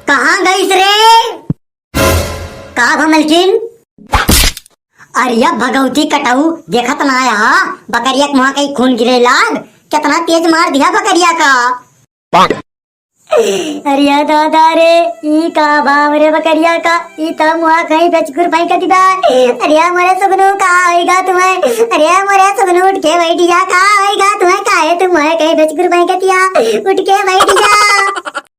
कहाँ गईस रे? का भमलकिन? अरिया भगवती कटाऊ देखत ना आया बकरिया के मुँह कहीं खून गिरे लाग, कितना तेज मार दिया बकरिया का। अरिया दादा रे ई का भाव रे बकरिया का, ई तो मुँह कहीं बेचकुर भाई का दिबा। अरिया मोरे सुगनू का आएगा तुम्हें, अरिया मोरे सुगनू उठ के बैठ जा, का आएगा तुम्हें, काहे तुम मुँह कहीं बेचकुर भाई का दिया, उठ के बैठ जा।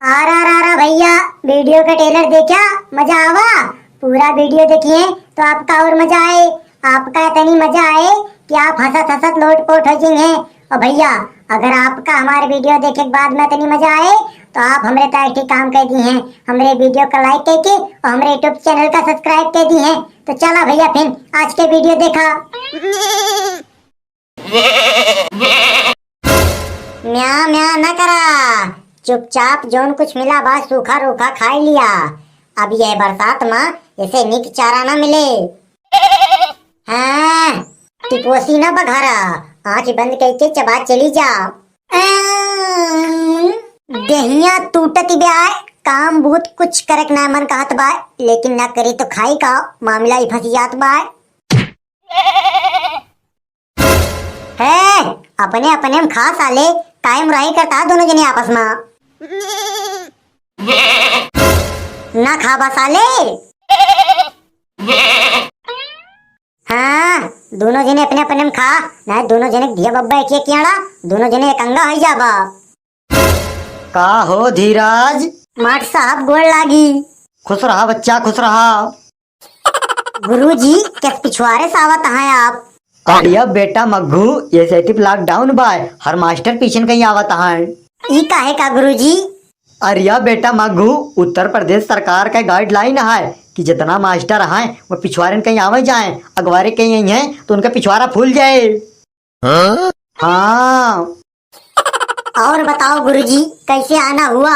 आरा भैया वीडियो का ट्रेलर देखा, मजा आवा? पूरा वीडियो देखिए तो आपका और मजा आए, आपका इतनी मजा आए कि आप हंसत हंसत लोटपोट हो जाएंगे। और भैया अगर आपका हमारे वीडियो देखे के बाद में इतनी मजा आए तो आप हमरे तरह के काम कर दी हैं, हमरे वीडियो का लाइक करके और हमरे यूट्यूब चैनल का सब्सक्राइब कर दी हैं। तो चला भैया फिर आज के वीडियो देखा। म्या म्या न करा, चुपचाप जोन कुछ मिला बस सूखा रूखा खा लिया। अब यह बरसात में इसे निक चारा न मिले। हाँ टिपोसी न बघारा, आँख बंद करके चबा चली जा। देहिया टूटती ब्याय, काम बहुत कुछ करक ना मन कहत बाय, लेकिन ना करे तो खाई का मामला ही फंसी जात बाय। है अपने अपने में खा साले, कायम रही करता दोनों जने आपस में। ना खा बसाले। हाँ दोनों जने अपने अपने में खा, ना दोनों जने दिया बब्बा एक कियाड़ा, दोनों जने एक अंगा है जाबा। का हो धीराज? माट साहब गोड़ लागी। खुश रहा बच्चा, खुश रहा। गुरुजी क्या पिछवाड़े सावत हैं आप? अरिया बेटा मग्गू, ये सेटिव लॉकडाउन बाय, हर मास्टर पीछे कहीं आवत हैं। ई काहे का गुरुजी? अरिया बेटा मग्गू, उत्तर प्रदेश सरकार का गाइडलाइन है कि जितना मास्टर हैं वो पिछवाड़े कहीं आवे जाए, अगवारे कहीं यही हैं तो उनका पिछवाड़ा फूल जाए। हाँ और बताओ गुरुजी कैसे आना हुआ?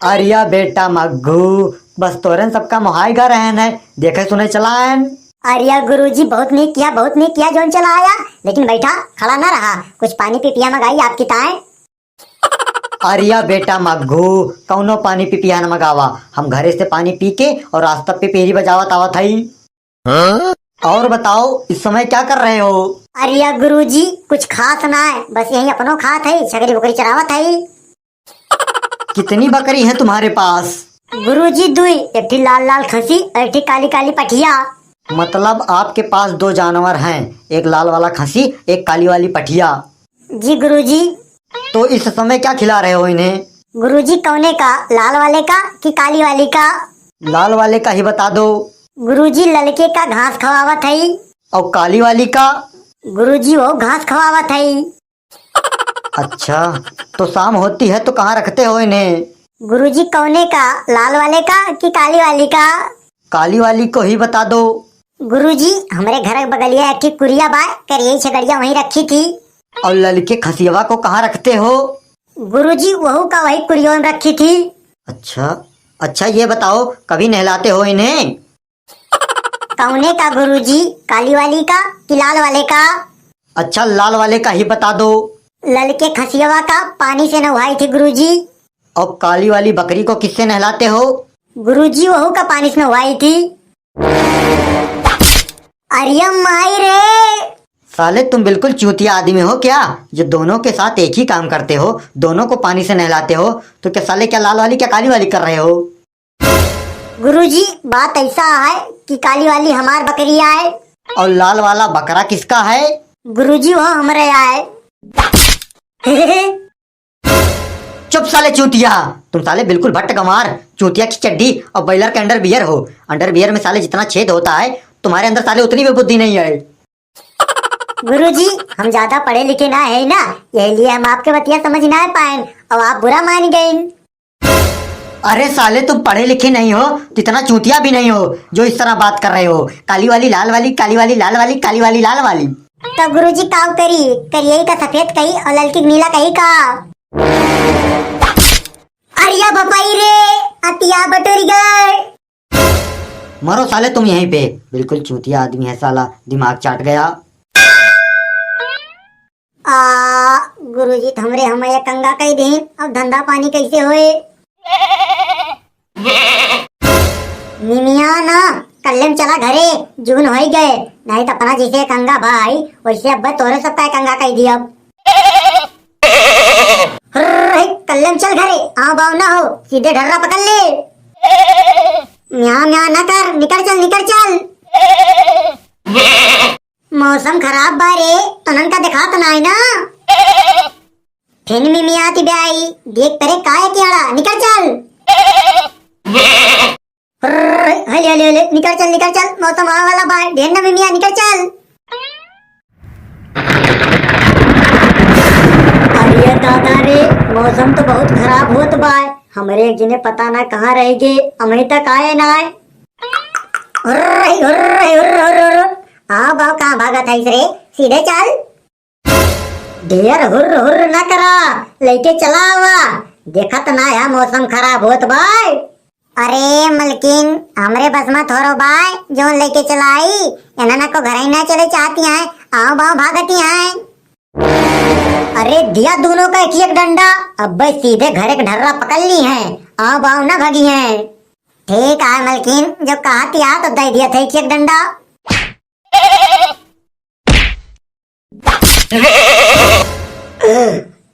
अरिया बेटा मग्गू, बस तोरन सबका मुहायगा रहन है, देखे सुने चलाएं। अरिया गुरुजी बहुत नहीं किया, बहुत नहीं किया जोन चला आया, लेकिन बैठा खड़ा ना रहा, कुछ पानी पी पिया मंगाई आपकी ताए। अरिया बेटा मग्गू, कौनो पानी पी पिया न मगावा, हम घरे से पानी पी के और रास्ता पे पेरी बजावत आवत हई। और बताओ इस समय क्या कर रहे हो? अरिया गुरुजी कुछ खास ना है, बस यही अपनो खात है, छगरी बकरी चरावत है। कितनी बकरी है तुम्हारे पास? गुरुजी दुई, एक थी लाल लाल खसी और एक थी काली काली पठिया। मतलब आपके पास दो जानवर हैं, एक लाल वाला खसी, एक काली वाली पठिया। जी गुरुजी। तो इस समय क्या खिला रहे हो इन्हें? गुरुजी कौने का, लाल वाले का कि काली वाली का? लाल वाले का ही बता दो। गुरुजी ललके का घास खवावत है। और काली वाली का? गुरुजी वो घास खवावत है। अच्छा, तो शाम होती है तो कहाँ रखते हो इन्हें? गुरुजी कौने का, लाल वाले का कि काली वाली का? काली वाली को ही बता दो। गुरुजी हमारे घर बगलिया एक कुरिया बाय करिए छगड़िया वहीं रखी थी। और ललके खसियवा को कहाँ रखते हो? गुरुजी वहू का वही कुरिया में रखी थी। अच्छा ये बताओ कभी नहलाते हो इन्हें? कौने का गुरुजी, काली वाली का कि लाल वाले का? अच्छा लाल वाले का ही बता दो। ललके खसियवा का पानी से नहवाई थी गुरुजी। और काली वाली बकरी को किससे नहलाते हो? गुरुजी वहू का पानी से नहवाई थी। अरे माई रे, साले तुम बिल्कुल चूतिया आदमी हो क्या, जो दोनों के साथ एक ही काम करते हो, दोनों को पानी से नहलाते हो। तो क्या साले क्या लाल वाली क्या काली वाली कर रहे हो? गुरुजी बात ऐसा है कि काली वाली हमार बकरी आए और लाल वाला बकरा किसका है? गुरुजी वो हमारे आए। चुप साले चूतिया, तुम साले बिल्कुल भट्ट गंवार, चूतिया की चड्डी और बैलर के अंडर बियर हो। अंडर बियर में साले जितना छेद होता है तुम्हारे अंदर साले उतनी भी बुद्धि नहीं है। गुरुजी हम ज्यादा पढ़े लिखे ना है ना, यही लिए हम आपके बतिया समझ ना पाए और आप बुरा मान गए। अरे साले तुम पढ़े लिखे नहीं हो तो इतना चूतिया भी नहीं हो जो इस तरह बात कर रहे हो। काली वाली लाल वाली, काली वाली लाल वाली, काली वाली लाल वाली। तो गुरुजी काव करी, करिए का सफेद कही और ललकी नीला कही का। अरिया बपाई रे, अतिया बटोरी गए। मरो साले तुम यहीं पे, बिल्कुल चूतिया आदमी है साला, दिमाग चाट गया। गुरुजी हमरे हमें कंगा कही दे, अब धंधा पानी कैसे होए? मिमिया ना कल्ले में चला घरे जून हो ही गए, नहीं तो अपना जैसे कंगा भाई वैसे अब तोरे सकता है कंगा कह दिया। कल्ले में चल घरे, आओ बाव ना हो सीधे ढर्रा पकड़ ले। म्या म्या ना कर, निकल चल निकल चल। मौसम खराब बारे तनन का दिखा तो नहीं ना। फिर मिमिया आती ब्याई देख परे काय कियाड़ा, निकल चल। हले हले हले निकल चल मौसम आने वाला बाय ढेर ना मिमिया निकल चल। अरे दादा रे मौसम तो बहुत खराब होत बाय, हमरे एक जिन्हें पता ना कहाँ रहेगे, अमी तक आए ना आए। हाँ बाव कहाँ भागा था रे, सीधे चल। ढेर हुर्र हुर्र ना करा, लेके चला हुआ देखा तो ना यार मौसम खराब होत बाय। अरे मलकिन हमरे बस में थोरो बाय जो लेके चलाई, इन्हें को घर ही ना चले चाहती हैं, आओ बाव भागती हैं। अरे दिया दोनों का एक डंडा, अब भाई सीधे घर एक ढर्रा पकड़ ली है, आओ बाव ना भागी हैं। ठीक है मलकिन जो कहा थिया तो दे दिया था एक डंडा।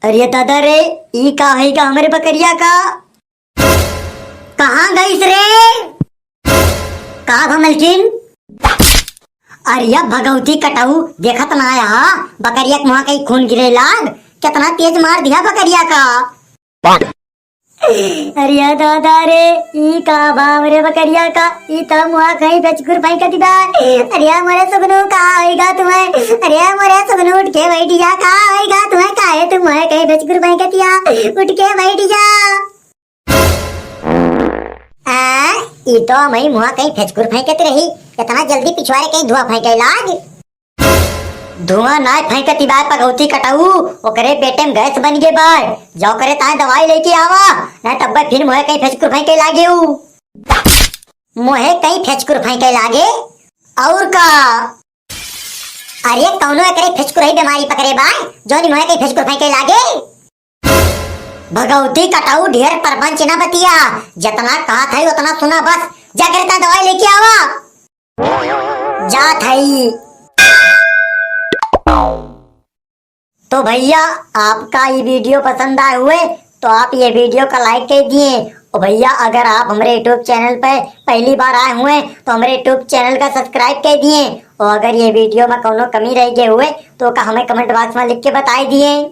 अरे दादा रे ई का है का हमारे बकरिया का कहाँ गई रे, कहा मलकिन। अरे भगवती कटाऊ देखा तो ना आया बकरिया के मुँह कहीं खून गिरे लाग, कितना तेज मार दिया बकरिया का। अरे दादा रे ई का भाव रे बकरिया का, ई तो मुआ कहीं बेचकुर भाई का दिबा। अरे मोरे सुगनू का आएगा तुम्हें, अरे मोरे सुगनू उठ के बैठ जा, का आएगा तुम्हें, काहे तुम है कहीं बेचकुर भाई का दिया, उठ के बैठ जा। ई तो मई मुआ कहीं फेचकुर फेंकत रही, कितना जल्दी पिछवाड़े कहीं धुआं फेंके लाग। धुआं ना फेंकती बाय पगौती कटाऊ, ओकरे पेटे में गैस बन गे बाय, जाओ करे ताए दवाई लेके आवा, ना तब फिर मोहे कहीं फेचकुर फेंके लागे मोहे कहीं फेचकुर फेंके लागे और का। अरे कौनो एकरे फेचकुर ही बीमारी पकड़े बाय जो नहीं मोहे कहीं फेचकुर फेंके लागे। भगवती कटाऊ ढेर परपंच ना बतिया, जितना कहा था उतना सुना बस, जा करे ताए दवाई लेके आवा जा थई। तो भैया आपका ये वीडियो पसंद आए हुए तो आप ये वीडियो का लाइक कर दिए, और भैया अगर आप हमारे यूट्यूब चैनल पर पहली बार आए हुए तो हमारे यूट्यूब चैनल का सब्सक्राइब कर दिए, और अगर ये वीडियो में कोनो कमी रह गए हुए तो हमें कमेंट बॉक्स में लिख के बताई दिए।